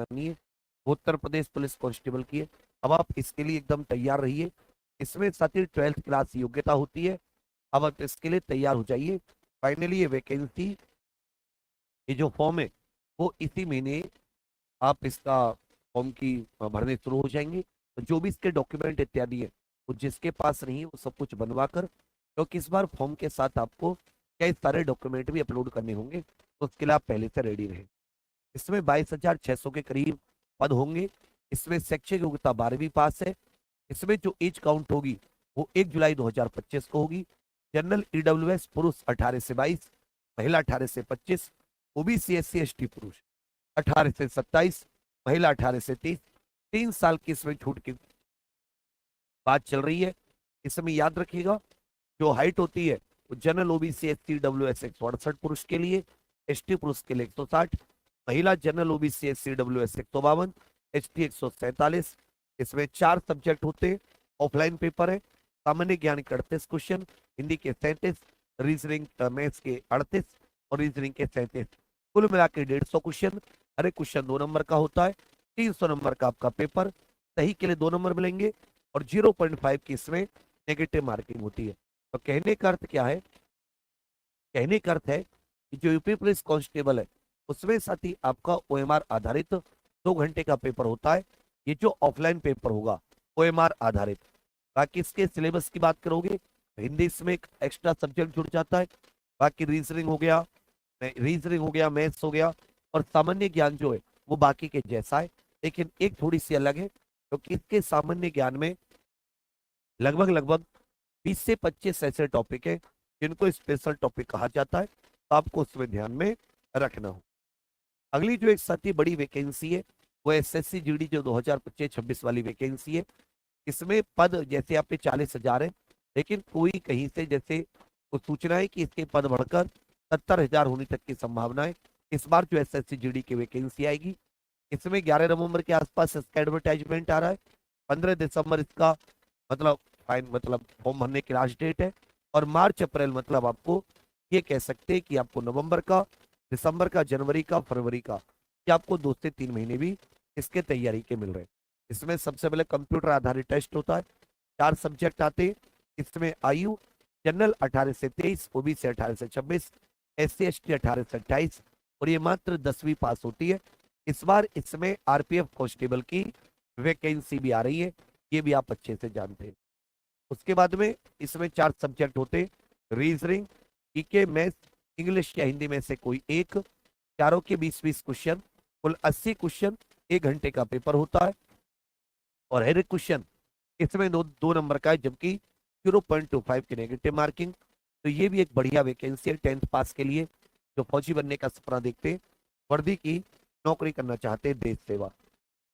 करनी है, वो उत्तर प्रदेश पुलिस कांस्टेबल की है। अब आप इसके लिए एकदम तैयार रहिए। इसमें साथी 12th क्लास योग्यता होती है। अब आप इसके लिए तैयार हो जाइए। फाइनली ये वैकेंसी, ये जो फॉर्म है वो इसी महीने आप इसका फॉर्म की भरने शुरू हो जाएंगे। तो जो भी इसके डॉक्यूमेंट इत्यादि है, वो जिसके पास नहीं है वो सब कुछ बनवा कर, क्योंकि इस बार फॉर्म के साथ आपको कई सारे डॉक्यूमेंट भी अपलोड करने होंगे, तो उसके लिए आप पहले से रेडी रहें। इसमें 22,600 के करीब पद होंगे। इसमें शैक्षिक योग्यता 12वीं पास है। इसमें जो एज काउंट होगी वो 1 जुलाई 2025 को होगी। जनरल ईडब्ल्यूएस पुरुष 18 से 22, महिला 18 से 25, ओबीसी एससी एसटी पुरुष 18 से 27, महिला 18 से 30। 3 साल की इसमें छूट की बात चल रही है। इसमें याद रखिएगा, जो हाइट होती है वो जनरल ओबीसी एससी डब्ल्यूएस 168 पुरुष के लिए, एसटी पुरुष के लिए 160, महिला general OBC SC WS 152, ST 147। इसमें 4 सब्जेक्ट होते हैं। ऑफलाइन पेपर है। सामान्य ज्ञान के 38 क्वेश्चन, हिंदी के 37, रीजनिंग मैथ्स के 38 और रीजनिंग के 37। कुल मिला के 150 क्वेश्चन। हर एक क्वेश्चन 2 नंबर का होता है। 300 नंबर का आपका पेपर। सही के लिए 2 नंबर मिलेंगे और 0.5 की इसमें नेगेटिव मार्किंग होती है। तो कहने का अर्थ क्या है? कहने का अर्थ है कि जो यूपी पुलिस कांस्टेबल है उसमें साथ ही आपका ओएमआर आधारित 2 घंटे का पेपर होता है। ये जो ऑफलाइन पेपर होगा ओएमआर आधारित। बाकी इसके सिलेबस की बात करोगे तो हिंदी इसमें एक एक्स्ट्रा सब्जेक्ट जुड़ जाता है। बाकी रीजनिंग हो गया, मैथ्स हो गया और सामान्य ज्ञान जो है वो बाकी के जैसा है, लेकिन एक थोड़ी सी अलग है, क्योंकि इसके सामान्य ज्ञान में लगभग लगभग 20 से 25 ऐसे टॉपिक है जिनको स्पेशल टॉपिक कहा जाता है, तो आपको उसमें ध्यान में रखना हो। अगली जो एक साथी बड़ी वैकेंसी है वो एसएससी जीडी जो 2025-26 वाली वैकेंसी है। इसमें पद जैसे आप पे 40,000 है, लेकिन कोई कहीं से जैसे कुछ सूचना है कि इसके पद बढ़कर 70,000 होने तक की संभावना है। इस बार जो एसएससी जीडी की वैकेंसी आएगी, इसमें 11 नवंबर के आसपास इसका एडवर्टाइजमेंट आ रहा है। 15 दिसंबर इसका मतलब फाइन मतलब फॉर्म भरने की लास्ट डेट है। और मार्च अप्रैल मतलब आपको ये कह सकते हैं कि आपको नवंबर का, दिसंबर का, जनवरी का, फरवरी का, कि आपको 2 से 3 महीने भी इसके तैयारी के मिल रहे हैं। इसमें सबसे पहले कंप्यूटर आधारित टेस्ट होता है। 4 सब्जेक्ट आते हैं। इसमें आयु जनरल 18 से 23, ओबीसी 18 से 26, एससी एसटी 18 से 28 और ये मात्र 10वीं पास होती है। इस बार इसमें आरपीएफ कांस्टेबल की वैकेंसी भी आ रही है, ये भी आप अच्छे से जानते हैं। उसके बाद में इसमें 4 सब्जेक्ट होते, रीजनिंग, जीके, मैथ्स, इंग्लिश या हिंदी में से कोई एक। चारों के 20-20 क्वेश्चन, कुल 80 क्वेश्चन, 1 घंटे का पेपर होता है। और हर एक क्वेश्चन इसमें 2 नंबर का है, जबकि 0.25 की नेगेटिव मार्किंग। तो ये भी एक बढ़िया वैकेंसी है 10th पास के लिए, जो फौजी बनने का सपना देखते, वर्दी की नौकरी करना चाहते, देश सेवा।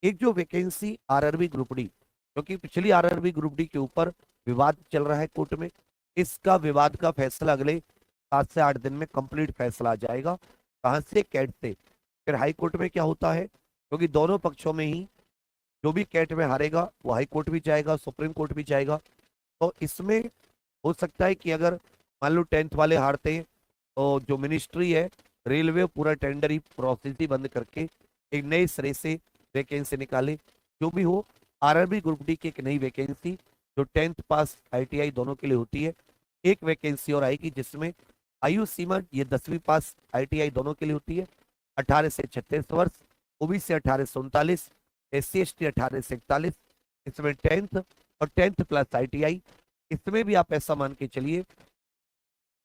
एक जो वैकेंसी आरआरबी ग्रुप डी, क्योंकि पिछली आरआरबी ग्रुप डी के ऊपर विवाद चल रहा है कोर्ट में, इसका विवाद का फैसला अगले 7 से 8 दिन में कंप्लीट फैसला आ जाएगा। कहां से? कैट से। फिर हाई कोर्ट में क्या होता है, क्योंकि दोनों पक्षों में ही जो भी कैट में हारेगा वो हाई कोर्ट भी जाएगा, सुप्रीम कोर्ट भी जाएगा। तो इसमें हो सकता है कि अगर मान लो 10th वाले हारते हैं तो जो मिनिस्ट्री है, रेलवे पूरा टेंडर ही प्रोसेस ही बंद करके एक नए सिरे से वैकेंसी निकाले। जो भी हो, आरआरबी ग्रुप डी की एक नई वैकेंसी जो 10th पास आईटीआई दोनों के लिए होती है। एक वैकेंसी और आएगी जिसमें आयु सीमा ये 10वीं पास आईटीआई दोनों के लिए होती है, 18 से 36 वर्ष, ओबीसी 18 से 39, एससी एसटी 18 से 41। इसमें 10th और 10th प्लस आईटीआई। इसमें भी आप ऐसा मान के चलिए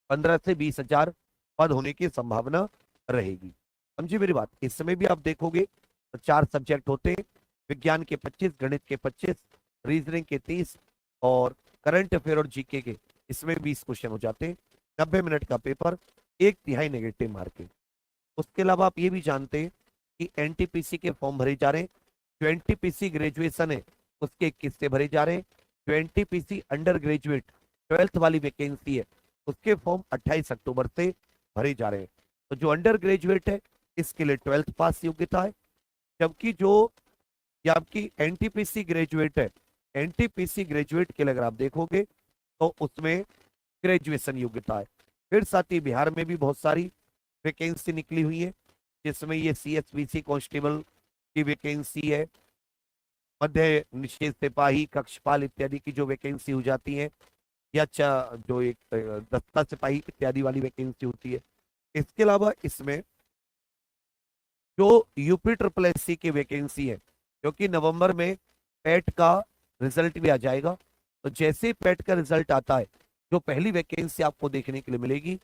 15 से 20,000 पद होने की संभावना रहेगी। समझिए मेरी बात। इसमें भी आप देखोगे तो 4 सब्जेक्ट होते हैं, विज्ञान के 25, गणित के 25, रीजनिंग के 30 और करंट अफेयर और जीके के इसमें 20 क्वेश्चन हो जाते हैं। 90 मिनट का पेपर, 1/3 नेगेटिव मार्किंग। उसके अलावा आप ये भी जानते हैं कि एनटीपीसी के फॉर्म भरे जा रहे हैं। जो एनटीपीसी ग्रेजुएशन है उसके 21 से भरे जा रहे हैं। जो एनटीपीसी अंडर ग्रेजुएट 12th वाली वैकेंसी है उसके फॉर्म 28 अक्टूबर से भरे जा रहे हैं। तो जो अंडर ग्रेजुएट है इसके लिए 12th पास योग्यता है, जबकि जो ये आपकी एनटीपीसी ग्रेजुएट है, एनटीपीसी ग्रेजुएट के लिए अगर आप देखोगे तो उसमें ग्रेजुएशन योग्यता है। फिर साथ ही बिहार में भी बहुत सारी वैकेंसी निकली हुई है, जिसमें ये सीएसबीसी कांस्टेबल की वैकेंसी है, मध्य निषेध सिपाही, कक्षपाल इत्यादि की जो वैकेंसी हो जाती है, या जो एक दस्ता सिपाही इत्यादि वाली वैकेंसी होती है। इसके अलावा इसमें जो यूपी ट्रिपल एससी की वैकेंसी है, क्योंकि नवंबर में पैट का रिजल्ट भी आ जाएगा, तो जैसे ही पैट का रिजल्ट आता है, जो पहली वैकेंसी आपको देखने के लिए मिलेगी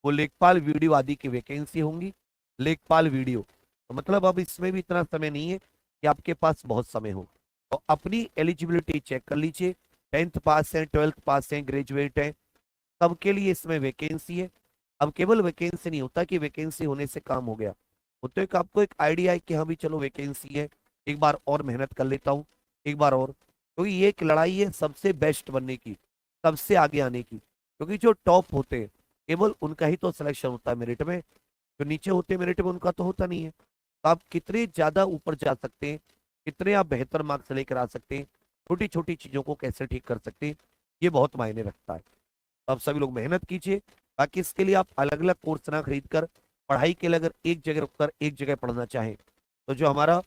वो लेखपाल वीडियो आदि की वैकेंसी होंगी। लेखपाल वीडियो तो मतलब अब इसमें भी इतना समय नहीं है कि आपके पास बहुत समय हो, तो अपनी एलिजिबिलिटी चेक कर लीजिए। 10th पास है, 12th पास है, ग्रेजुएट है, सबके लिए इसमें वैकेंसी है। अब केवल वैकेंसी नहीं होता कि वैकेंसी होने से काम हो गया, वो तो एक आपको एक आइडिया है कि हाँ भी चलो वैकेंसी है, एक बार और मेहनत कर लेता हूँ, एक बार और। क्योंकि ये एक लड़ाई है सबसे बेस्ट बनने की, सबसे आगे आने की, क्योंकि जो टॉप होते हैं केवल उनका ही तो सिलेक्शन होता है मेरिट में, जो नीचे होते हैं मेरिट में उनका तो होता नहीं है। तो आप कितने ज्यादा ऊपर जा सकते हैं, कितने आप बेहतर मार्क्स लेकर आ सकते हैं, छोटी छोटी चीजों को कैसे ठीक कर सकते हैं, ये बहुत मायने रखता है। तो आप सभी लोग मेहनत कीजिए। बाकी इसके लिए आप अलग अलग कोर्स ना खरीद कर, पढ़ाई के लिए अगर एक जगह रुककर एक जगह पढ़ना चाहें, तो जो हमारा